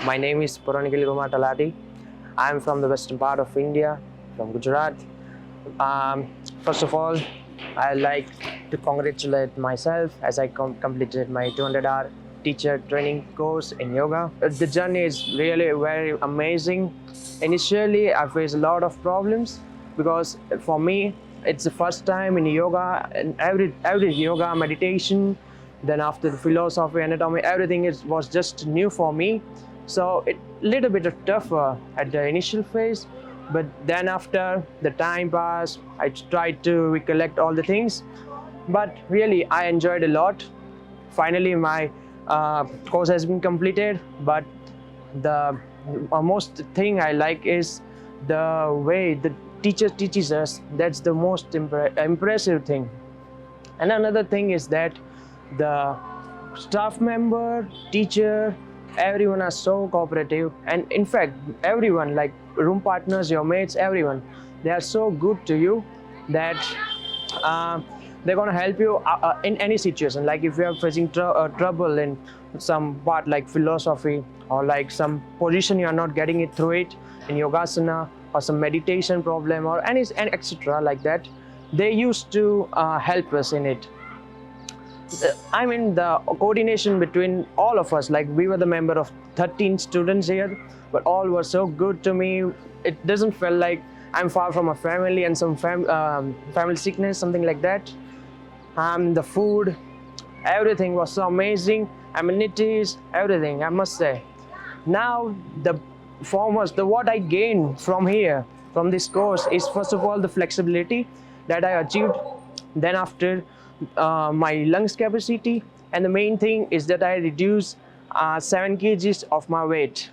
My name is 𝗥𝗶𝗀𝗶𝗹. I am from the western part of India, from Gujarat. First of all, I like to congratulate myself as I completed my 200-hour teacher training course in yoga. The journey is really very amazing. Initially, I faced a lot of problems because for me, it's the first time in yoga, and every yoga, meditation, then after the philosophy, anatomy, everything was just new for me. So it little bit tougher at the initial phase, but then after the time passed, I tried to recollect all the things. But really, I enjoyed a lot. Finally, my course has been completed. But the most thing I like is the way the teacher teaches us. That's the most impressive thing. And another thing is that the staff member, teacher, everyone are so cooperative, and in fact everyone, like room partners, your mates, everyone, they are so good to you that they're going to help you in any situation. Like if you are facing trouble in some part like philosophy, or like some position you are not getting it through it in yogasana, or some meditation problem, or any etc. like that, they used to help us in it. I mean, the coordination between all of us, like we were the member of 13 students here, but all were so good to me. It doesn't feel like I'm far from a family and some family sickness, something like that. The food, everything was so amazing. Amenities, everything, I must say. Now, what I gained from here, from this course, is first of all the flexibility that I achieved. Then after, my lungs capacity, and the main thing is that I reduced 7 kgs of my weight.